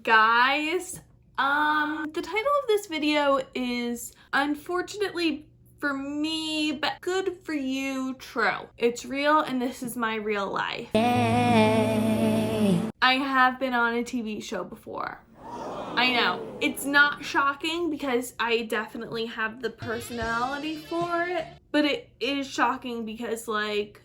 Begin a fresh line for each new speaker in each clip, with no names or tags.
Guys, the title of this video is unfortunately for me, but good for you, true. It's real and this is my real life. Yay. I have been on a TV show before. I know, it's not shocking because I definitely have the personality for it, but it is shocking because, like,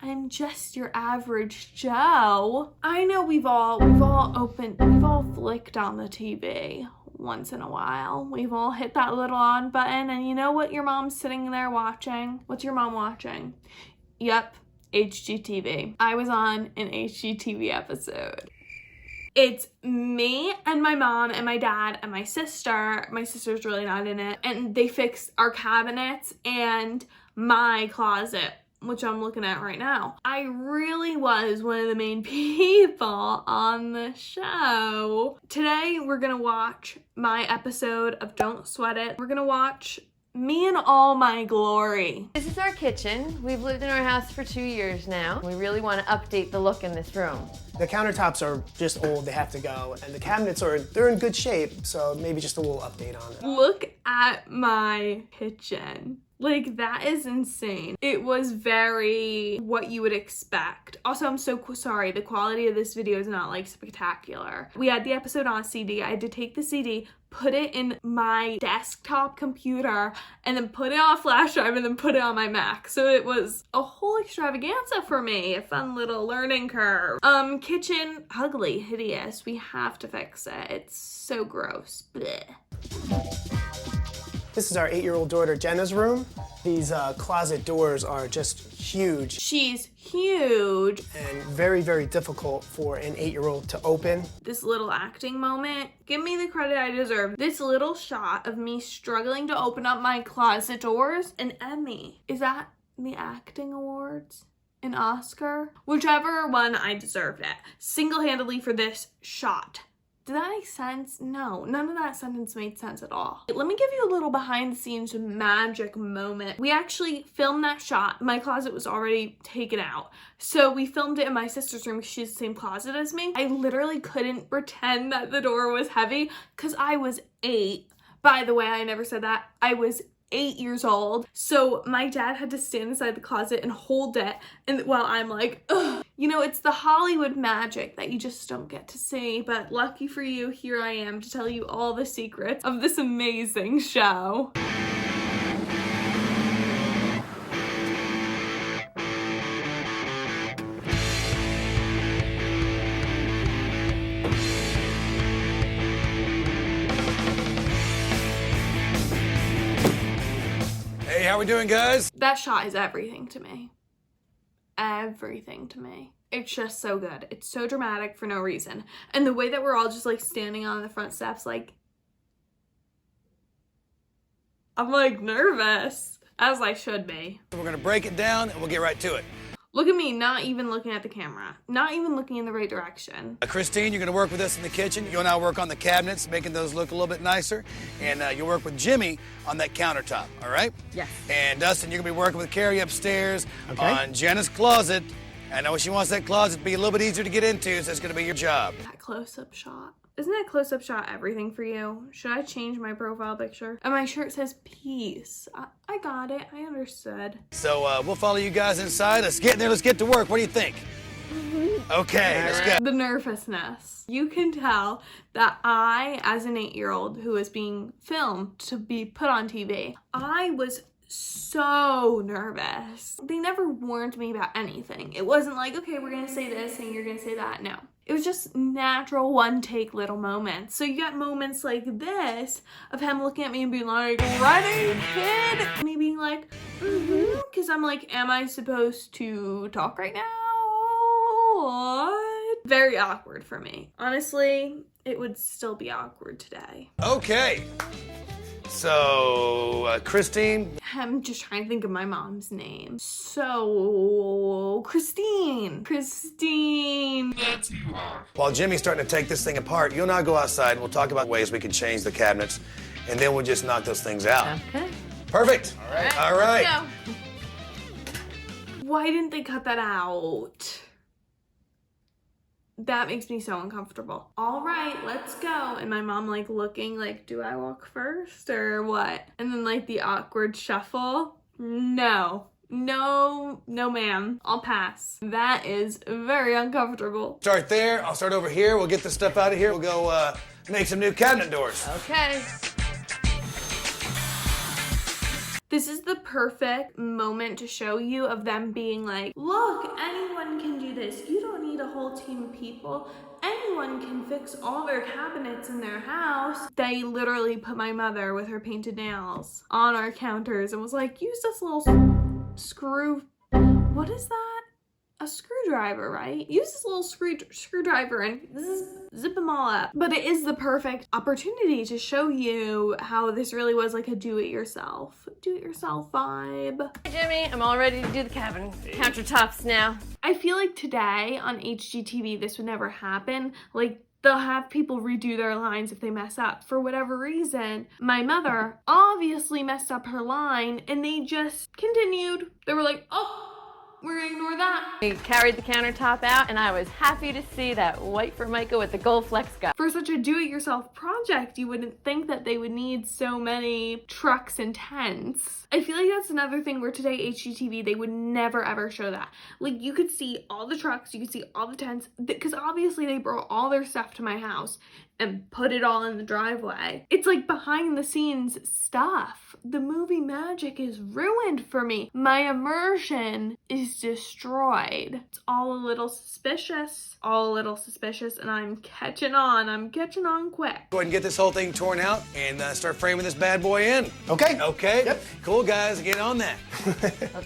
I'm just your average Joe. I know we've all flicked on the TV once in a while. We've all hit that little on button, and you know what your mom's sitting there watching? What's your mom watching? Yep, HGTV. I was on an HGTV episode. It's me and my mom and my dad and my sister. My sister's really not in it. And they fixed our cabinets and my closet, which I'm looking at right now. I really was one of the main people on the show. Today, we're gonna watch my episode of Don't Sweat It. We're gonna watch me in all my glory.
This is our kitchen. We've lived in our house for 2 years now. We really want to update the look in this room.
The countertops are just old, they have to go, and the cabinets they're in good shape, so maybe just a little update on it.
Look at my kitchen. Like, that is insane. It was very what you would expect. Also, I'm so sorry. The quality of this video is not, like, spectacular. We had the episode on CD. I had to take the CD, put it in my desktop computer, and then put it on a flash drive, and then put it on my Mac. So it was a whole extravaganza for me. A fun little learning curve. Kitchen, ugly, hideous. We have to fix it. It's so gross. Blech.
This is our 8-year-old daughter Jenna's room. These closet doors are just huge.
She's huge.
And very, very difficult for an 8-year-old to open.
This little acting moment, give me the credit I deserve. This little shot of me struggling to open up my closet doors, an Emmy. Is that the acting awards? An Oscar? Whichever one, I deserved it. Single-handedly for this shot. Did that make sense? No, none of that sentence made sense at all. Let me give you a little behind the scenes magic moment. We actually filmed that shot. My closet was already taken out. So we filmed it in my sister's room because she has the same closet as me. I literally couldn't pretend that the door was heavy because I was 8. By the way, I never said that. I was 8 years old. So my dad had to stand inside the closet and hold it, and while I'm like, ugh. You know, it's the Hollywood magic that you just don't get to see, but lucky for you, here I am to tell you all the secrets of this amazing show.
Hey, how we doing, guys?
That shot is everything to me. Everything to me. It's just so good. It's so dramatic for no reason. And the way that we're all just like standing on the front steps, like, I'm like nervous, as I should be.
We're gonna break it down and we'll get right to it.
Look at me, not even looking at the camera. Not even looking in the right direction.
Christine, you're gonna work with us in the kitchen. You and I work on the cabinets, making those look a little bit nicer. And you'll work with Jimmy on that countertop, all right?
Yes.
And Dustin, you're gonna be working with Carrie upstairs on Jenna's closet. I know she wants that closet to be a little bit easier to get into, so it's gonna be your job.
That close-up shot. Isn't that close-up shot everything for you? Should I change my profile picture? And my shirt says peace. I got it. I understood.
So we'll follow you guys inside. Let's get in there. Let's get to work. What do you think? Okay, let's go.
The nervousness. You can tell that I, as an 8-year-old who is being filmed to be put on TV, I was so nervous. They never warned me about anything. It wasn't like, okay, we're gonna say this and you're gonna say that. No. It was just natural one-take little moments. So you got moments like this of him looking at me and being like, ready, kid? Me being like, because I'm like, am I supposed to talk right now? What? Very awkward for me. Honestly, it would still be awkward today.
Okay. So, Christine.
I'm just trying to think of my mom's name. So, Christine.
While Jimmy's starting to take this thing apart, you and I go outside and we'll talk about ways we can change the cabinets, and then we'll just knock those things out.
Okay.
Perfect. All right.
Let's go. Why didn't they cut that out? That makes me so uncomfortable. All right, let's go. And my mom like looking like, do I walk first or what? And then like the awkward shuffle. No, ma'am. I'll pass. That is very uncomfortable.
Start there. I'll start over here. We'll get this stuff out of here. We'll go make some new cabinet doors.
Okay.
This is the perfect moment to show you of them being like, look, anyone can do this. You don't need a whole team of people. Anyone can fix all their cabinets in their house. They literally put my mother with her painted nails on our counters and was like, use this little screw. What is that? A screwdriver, right? Use this little screwdriver and zip them all up. But it is the perfect opportunity to show you how this really was like a do-it-yourself vibe.
Hey Jimmy, I'm all ready to do the countertops now.
I feel like today on HGTV, this would never happen. Like, they'll have people redo their lines if they mess up. For whatever reason, my mother obviously messed up her line and they just continued. They were like, oh, we're gonna ignore that.
We carried the countertop out and I was happy to see that white Formica with the gold flex gut.
For such a do-it-yourself project, you wouldn't think that they would need so many trucks and tents. I feel like that's another thing where today HGTV, they would never ever show that. Like, you could see all the trucks, you could see all the tents, because obviously they brought all their stuff to my house and put it all in the driveway. It's like behind the scenes stuff. The movie magic is ruined for me. My immersion is destroyed. It's all a little suspicious, and I'm catching on quick.
Go ahead and get this whole thing torn out and start framing this bad boy in.
Okay.
Okay?
Yep.
Cool, guys, get on that.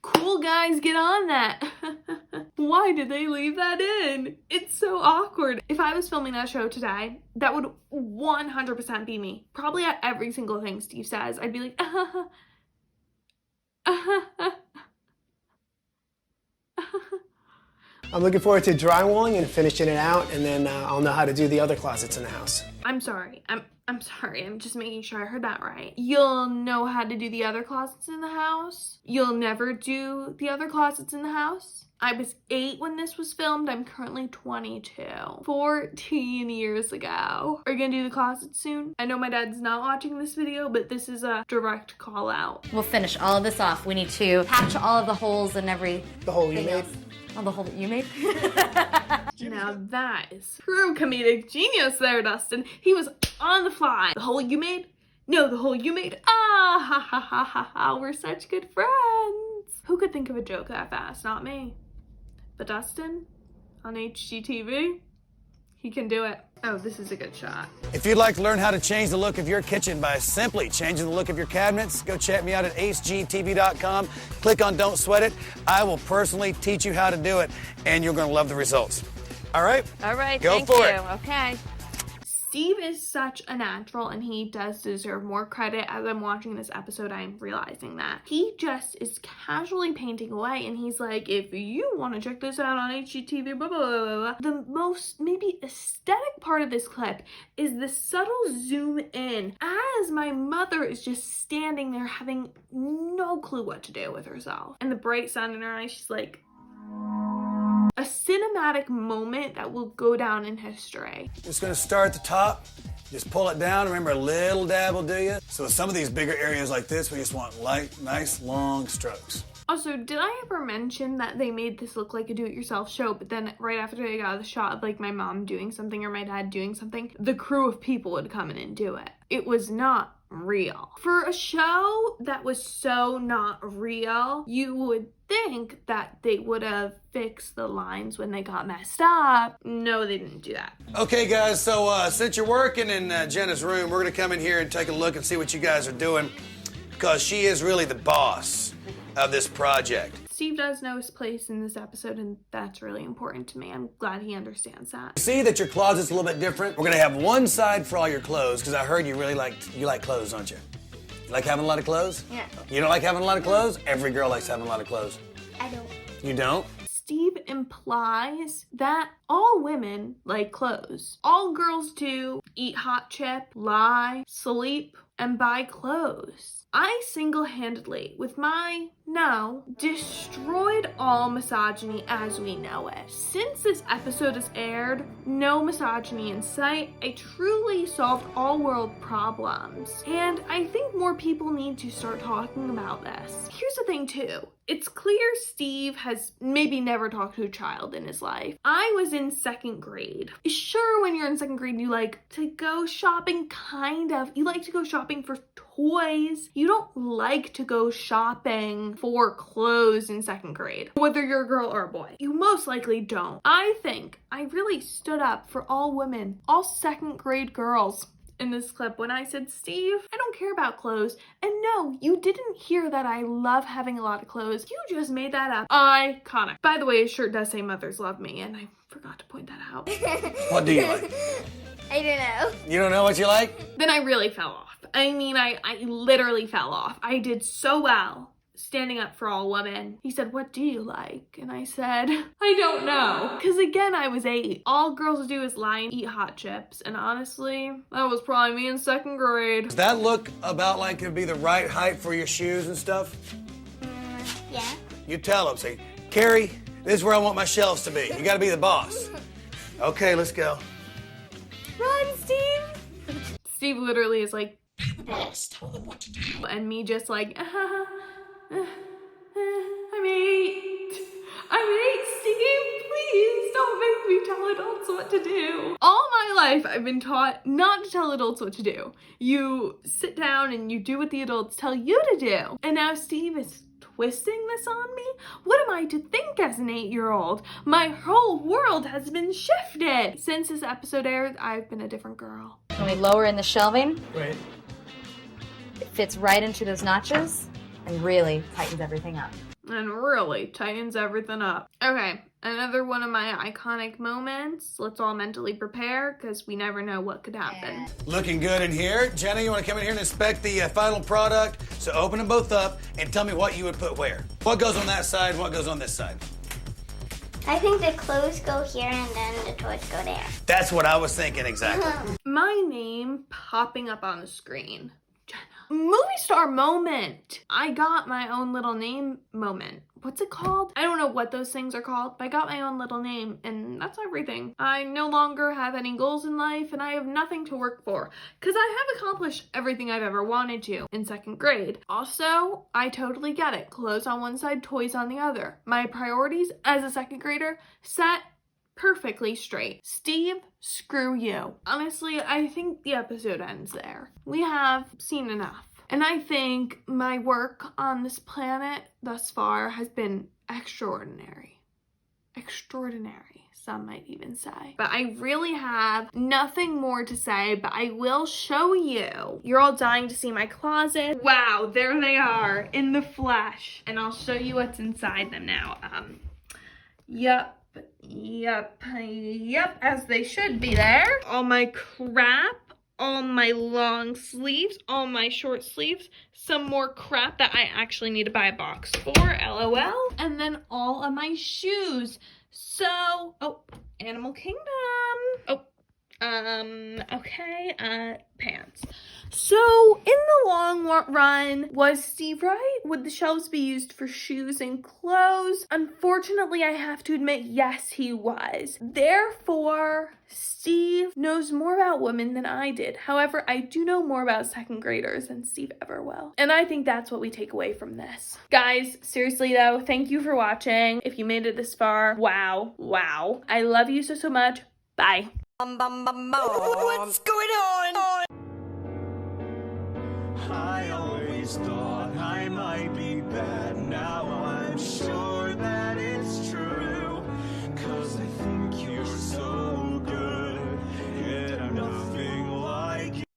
Cool guys, get on that. Why did they leave that in? It's so awkward. If I was filming that show today, that would 100% be me. Probably at every single thing Steve says, I'd be like,
I'm looking forward to drywalling and finishing it out, and then I'll know how to do the other closets in the house.
I'm sorry. I'm sorry. I'm just making sure I heard that right. You'll know how to do the other closets in the house? You'll never do the other closets in the house? I was 8 when this was filmed. I'm currently 22. 14 years ago. Are you gonna do the closet soon? I know my dad's not watching this video, but this is a direct call out.
We'll finish all of this off. We need to patch all of the holes and everything.
The hole you made?
Oh, the hole that you made?
Now that is true comedic genius there, Dustin. He was on the fly. The hole you made? No, the hole you made. Ah, ha, ha, ha, ha, ha. We're such good friends. Who could think of a joke that fast? Not me. But Dustin, on HGTV, he can do it. Oh, this is a good shot.
If you'd like to learn how to change the look of your kitchen by simply changing the look of your cabinets, go check me out at hgtv.com. Click on Don't Sweat It. I will personally teach you how to do it, and you're going to love the results. All right?
All right,
Go
thank
for
you.
it.
Okay.
Steve is such a natural and he does deserve more credit. As I'm watching this episode, I'm realizing that. He just is casually painting away and he's like, if you want to check this out on HGTV, blah, blah, blah, blah. The most maybe aesthetic part of this clip is the subtle zoom in as my mother is just standing there having no clue what to do with herself. And the bright sun in her eyes, she's like, a cinematic moment that will go down in history.
Just going to start at the top. Just pull it down. Remember, a little dab will do you. So with some of these bigger areas like this, we just want light, nice, long strokes.
Also, did I ever mention that they made this look like a do-it-yourself show, but then right after they got the shot of like my mom doing something or my dad doing something, the crew of people would come in and do it. It was not real. For a show that was so not real, you would think that they would have fixed the lines when they got messed up. No, they didn't do that.
Okay, guys, so since you're working in Jenna's room, we're going to come in here and take a look and see what you guys are doing, because she is really the boss of this project.
Steve does know his place in this episode, and that's really important to me. I'm glad he understands that.
See that your closet's a little bit different? We're gonna have one side for all your clothes, because I heard you really like clothes, don't you? You like having a lot of clothes?
Yeah.
You don't like having a lot of clothes? Every girl likes having a lot of clothes.
I don't.
You don't?
Steve implies that all women like clothes. All girls do: eat hot chip, lie, sleep, and buy clothes. I single-handedly, with my no, destroyed all misogyny as we know it. Since this episode has aired, no misogyny in sight, I truly solved all world problems. And I think more people need to start talking about this. Here's the thing too. It's clear Steve has maybe never talked to a child in his life. I was in 2nd grade. Sure, when you're in 2nd grade, you like to go shopping, kind of. You like to go shopping for toys. You don't like to go shopping for clothes in 2nd grade, whether you're a girl or a boy. You most likely don't. I think I really stood up for all women, all 2nd grade girls in this clip when I said, Steve, I don't care about clothes. And no, you didn't hear that I love having a lot of clothes. You just made that up. Iconic. By the way, his shirt does say mothers love me, and I forgot to point that out.
What do you like?
I don't know.
You don't know what you like?
Then I really fell off. I mean, I literally fell off. I did so well standing up for all women. He said, what do you like? And I said, I don't know. Because again, I was 8. All girls do is lie and eat hot chips. And honestly, that was probably me in 2nd grade.
Does that look about like it'd be the right height for your shoes and stuff?
Yeah.
You tell them, say, Carrie, this is where I want my shelves to be. You gotta be the boss. Okay, let's go.
Run, Steve! Steve literally is like, boss, tell them what to do. And me just like, I'm 8, Steve, please don't make me tell adults what to do. All my life, I've been taught not to tell adults what to do. You sit down and you do what the adults tell you to do. And now Steve is twisting this on me? What am I to think as an 8-year-old? My whole world has been shifted. Since this episode aired, I've been a different girl.
When we lower in the shelving,
Right.
it fits right into those notches and really tightens everything up.
And really tightens everything up. Okay, another one of my iconic moments. Let's all mentally prepare because we never know what could happen.
Looking good in here. Jenna, you want to come in here and inspect the final product? So open them both up and tell me what you would put where. What goes on that side, what goes on this side?
I think the clothes go here and then the toys go there.
That's what I was thinking exactly.
My name popping up on the screen. Jenna. Movie star moment. I got my own little name moment. What's it called? I don't know what those things are called, but I got my own little name and that's everything. I no longer have any goals in life and I have nothing to work for because I have accomplished everything I've ever wanted to in 2nd grade. Also, I totally get it. Clothes on one side, toys on the other. My priorities as a 2nd grader set perfectly straight. Steve, screw you. Honestly, I think the episode ends there. We have seen enough. And I think my work on this planet thus far has been extraordinary. Extraordinary, some might even say. But I really have nothing more to say, but I will show you. You're all dying to see my closet. Wow, there they are in the flesh. And I'll show you what's inside them now. Yep, as they should be there. All my crap. All my long sleeves, all my short sleeves, some more crap that I actually need to buy a box for, LOL, and then all of my shoes. So, Animal Kingdom. Pants. So, in the long run, was Steve right? Would the shelves be used for shoes and clothes? Unfortunately, I have to admit, yes, he was. Therefore, Steve knows more about women than I did. However, I do know more about 2nd graders than Steve ever will. And I think that's what we take away from this. Guys, seriously though, thank you for watching. If you made it this far, wow. I love you so much. Bye.
What's going on?
I always thought I might be bad, now I'm